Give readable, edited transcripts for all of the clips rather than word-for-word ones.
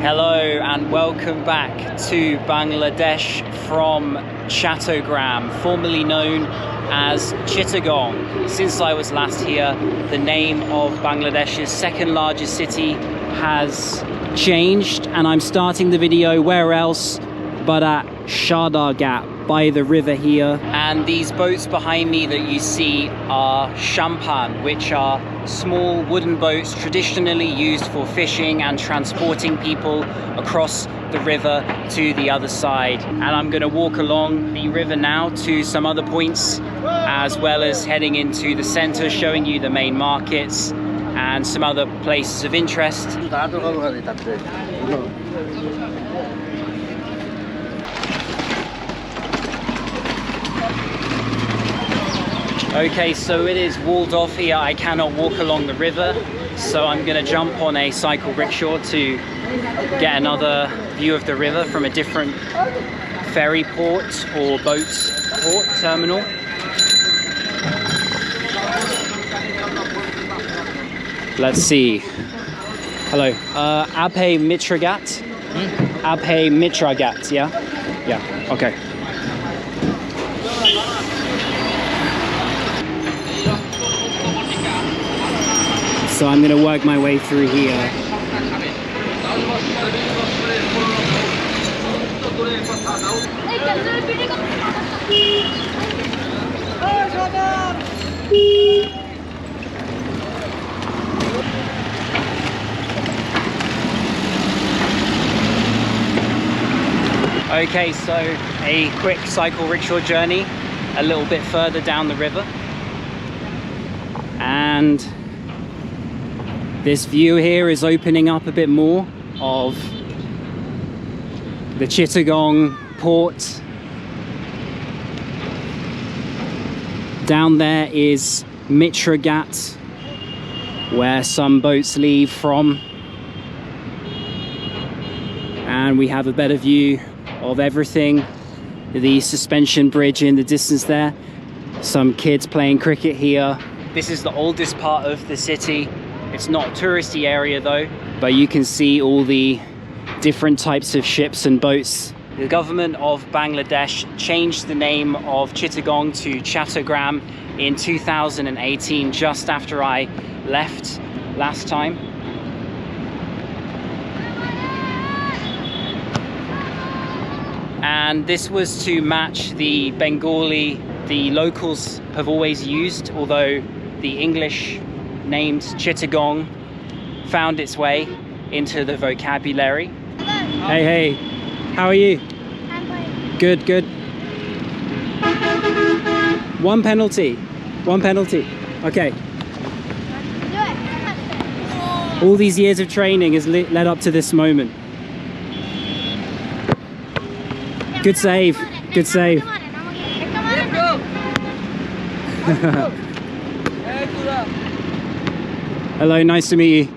Hello and welcome back to Bangladesh from Chattogram, formerly known as Chittagong. Since I was last here, the name of Bangladesh's second largest city has changed, and I'm starting the video where else but at Chattogram by the river here. And these boats behind me that you see are shampan, which are small wooden boats traditionally used for fishing and transporting people across the river to the other side. And I'm going to walk along the river now to some other points, as well as heading into the center, showing you the main markets and some other places of interest. Okay, so it is walled off here. I cannot walk along the river, so I'm going to jump on a cycle rickshaw to get another view of the river from a different ferry port or boat port terminal. Let's see. Hello. Abhay Mitragat? Abhay Mitragat, yeah? Yeah, okay. So I'm going to work my way through here. Okay, so a quick cycle rickshaw journey a little bit further down the river. And this view here is opening up a bit more of the Chittagong port. Down there is Mitragat, where some boats leave from. And we have a better view of everything. The suspension bridge in the distance there. Some kids playing cricket here. This is the oldest part of the city. It's not a touristy area though, but you can see all the different types of ships and boats. The government of Bangladesh changed the name of Chittagong to Chattogram in 2018, just after I left last time. And this was to match the Bengali the locals have always used, although the English named Chittagong found its way into the vocabulary. Hey, hey, how are you? I'm fine. Good, good. One penalty. Okay. All these years of training has led up to this moment. Good save, good save. Hello, nice to meet you.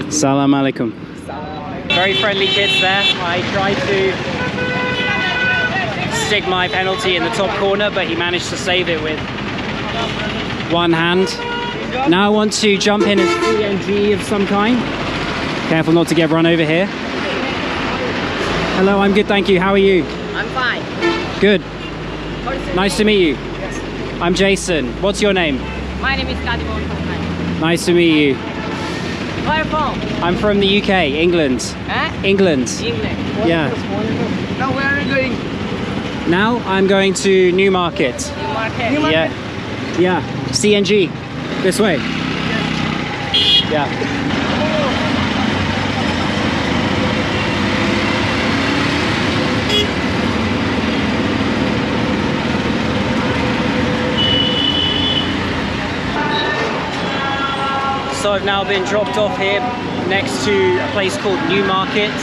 Salam alaikum. Very friendly kids there. I tried to stick my penalty in the top corner, but he managed to save it with one hand. Now I want to jump in a CNG of some kind. Careful not to get run over here. Hello, I'm good, thank you. How are you? I'm fine. Good. Nice to meet you. I'm Jason. What's your name? My name is Kadimon. Nice to meet you. Where are you from? I'm from the UK, England. England. England. Yeah. Now where are you going? Now I'm going to Newmarket. Newmarket? Yeah. Yeah. CNG. This way. Yeah. So I've now been dropped off here next to a place called Newmarket.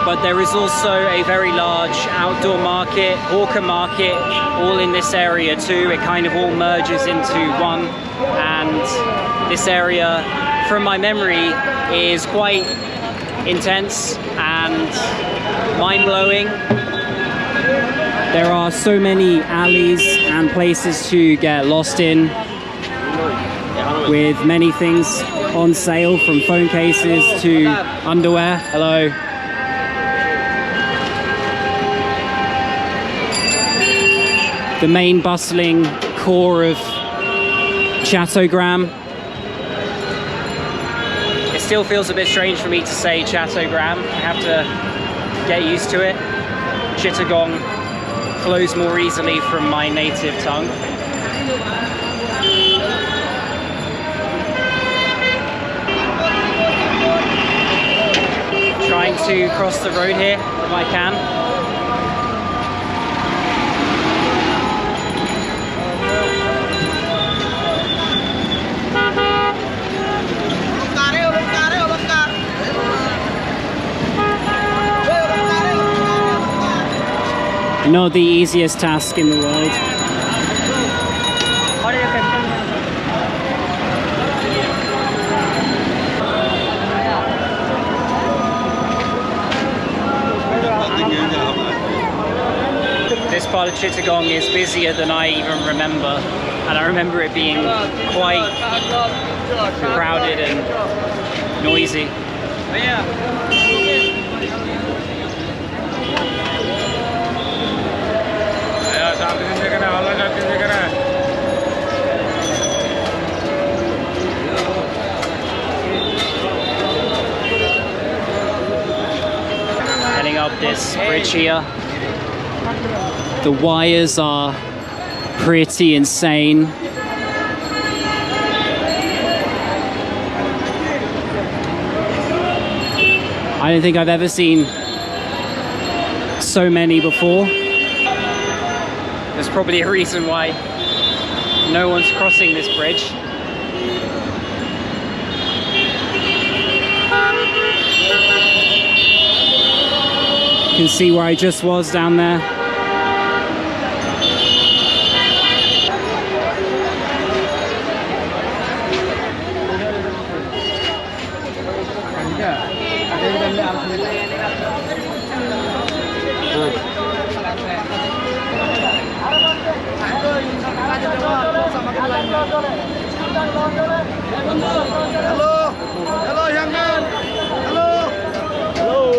But there is also a very large outdoor market, hawker market, all in this area too. It kind of all merges into one. And this area, from my memory, is quite intense and mind-blowing. There are so many alleys and places to get lost in, with many things on sale, from phone cases to underwear. Hello. The main bustling core of Chattogram. It still feels a bit strange for me to say Chattogram. I have to get used to it. Chittagong flows more easily from my native tongue. Trying to cross the road here if I can. Not the easiest task in the world. This part of Chittagong is busier than I even remember, and I remember it being quite crowded and noisy. Heading up this bridge here. The wires are pretty insane. I don't think I've ever seen so many before. There's probably a reason why no one's crossing this bridge. You can see where I just was down there.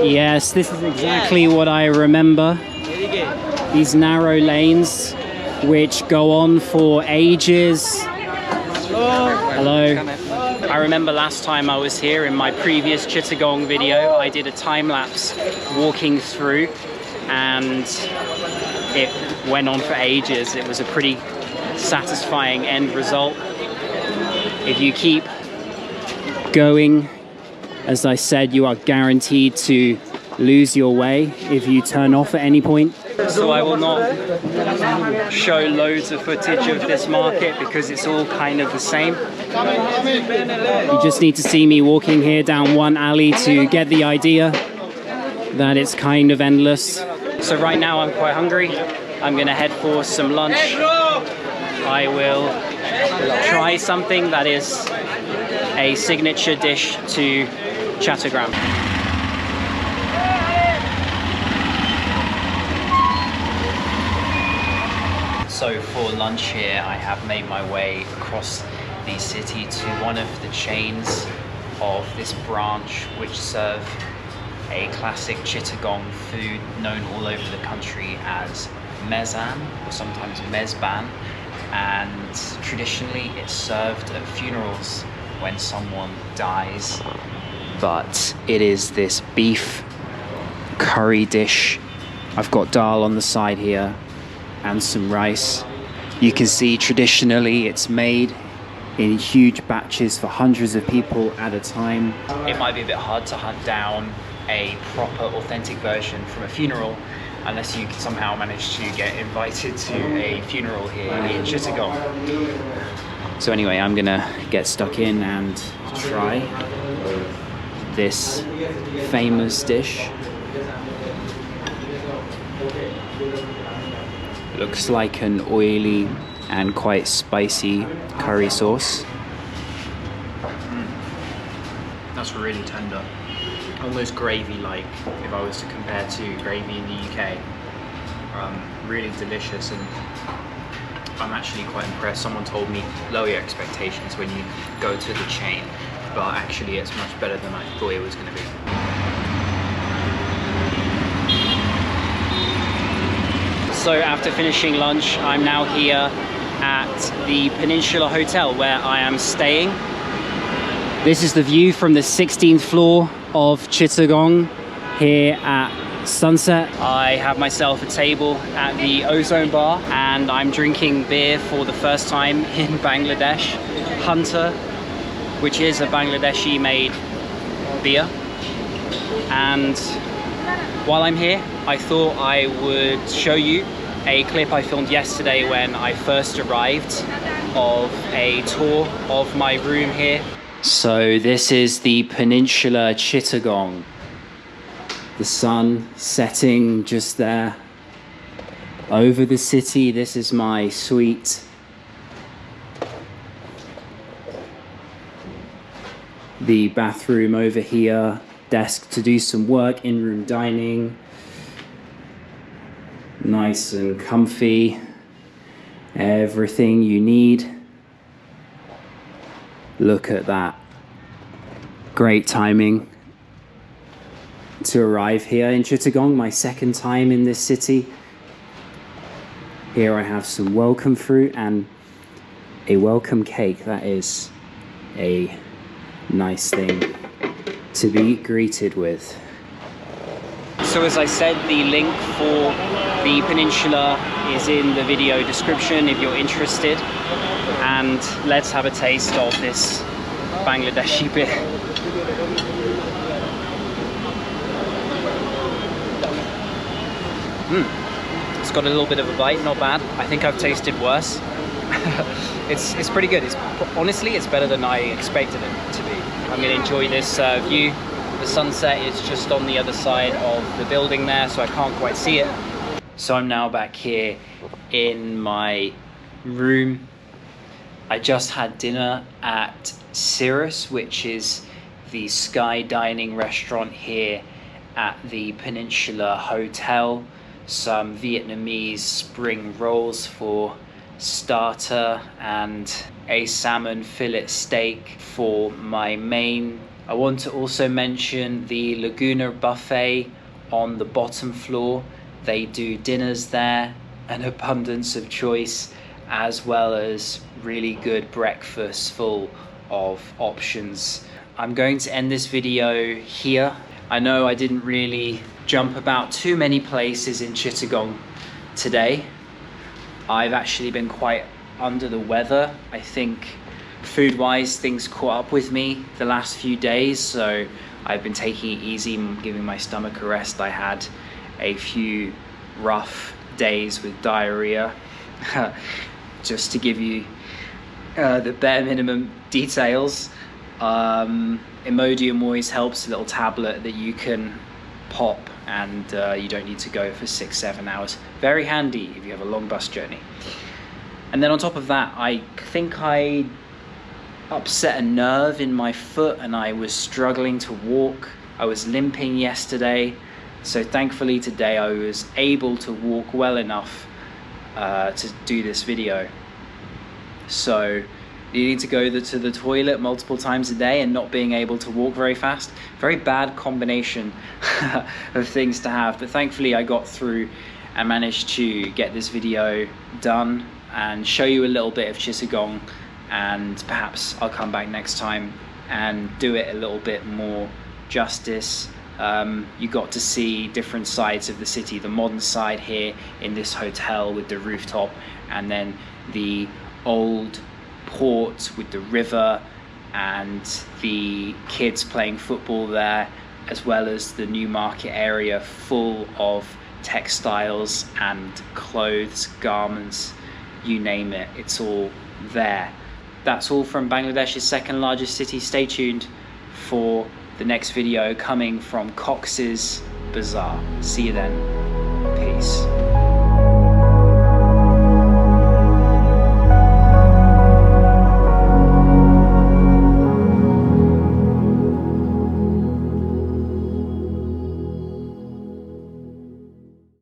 Yes, this is exactly what I remember. These narrow lanes which go on for ages. Hello. I remember last time I was here in my previous Chittagong video, I did a time-lapse walking through and it went on for ages. It was a pretty satisfying end result. If you keep going, as I said, you are guaranteed to lose your way if you turn off at any point. So I will not show loads of footage of this market because it's all kind of the same. You just need to see me walking here down one alley to get the idea that it's kind of endless. So right now I'm quite hungry. I'm gonna head for some lunch. I will try something that is a signature dish to Chattogram. So for lunch here, I have made my way across the city to one of the chains of this branch which serve a classic Chittagong food known all over the country as mezan, or sometimes mezban, and traditionally it's served at funerals when someone dies. But it is this beef curry dish. I've got dal on the side here and some rice. You can see traditionally it's made in huge batches for hundreds of people at a time. It might be a bit hard to hunt down a proper authentic version from a funeral unless you somehow manage to get invited to a funeral here in Chittagong. So anyway, I'm gonna get stuck in and try this famous dish. Looks like an oily and quite spicy curry sauce. That's really tender. Almost gravy-like, if I was to compare to gravy in the UK. Really delicious, and I'm actually quite impressed. Someone told me lower your expectations when you go to the chain. but actually it's much better than I thought it was going to be. So after finishing lunch, I'm now here at the Peninsula Hotel where I am staying. This is the view from the 16th floor of Chittagong here at sunset. I have myself a table at the Ozone Bar and I'm drinking beer for the first time in Bangladesh. Hunter, which is a Bangladeshi made beer. And while I'm here, I thought I would show you a clip I filmed yesterday when I first arrived of a tour of my room here. So this is the Peninsula Chittagong. The sun setting just there over the city. This is my suite. The bathroom over here, desk to do some work, in-room dining. Nice and comfy. Everything you need. Look at that. Great timing to arrive here in Chittagong, my second time in this city. Here I have some welcome fruit and a welcome cake. That is a nice thing to be greeted with. So as I said, the link for the Peninsula is in the video description if you're interested. And let's have a taste of this Bangladeshi beer. It's got a little bit of a bite, not bad. I think I've tasted worse. It's pretty good. Honestly, it's better than I expected it to be. I'm going to enjoy this view. The sunset is just on the other side of the building there, so I can't quite see it. So I'm now back here in my room. I just had dinner at Cirrus, which is the sky dining restaurant here at the Peninsula Hotel. Some Vietnamese spring rolls for starter and a salmon fillet steak for my main. I want to also mention the Laguna buffet on the bottom floor. They do dinners there, an abundance of choice, as well as really good breakfast full of options. I'm going to end this video here. I know I didn't really jump about too many places in Chittagong today. I've actually been quite under the weather. I think food-wise things caught up with me the last few days, so I've been taking it easy and giving my stomach a rest. I had a few rough days with diarrhea. Just to give you the bare minimum details, Imodium always helps, a little tablet that you can pop and you don't need to go for 6-7 hours. Very handy if you have a long bus journey. And then on top of that, I think I upset a nerve in my foot and I was struggling to walk. I was limping yesterday, so thankfully today I was able to walk well enough to do this video. So needing to go to the toilet multiple times a day and not being able to walk very fast, very bad combination of things to have, but thankfully I got through and managed to get this video done and show you a little bit of Chittagong, and perhaps I'll come back next time and do it a little bit more justice. You got to see different sides of the city, the modern side here in this hotel with the rooftop, and then the old port with the river and the kids playing football there, as well as the new market area full of textiles and clothes, garments, you name it, it's all there. That's all from Bangladesh's second largest city. Stay tuned for the next video coming from Cox's Bazaar. See you then. Peace.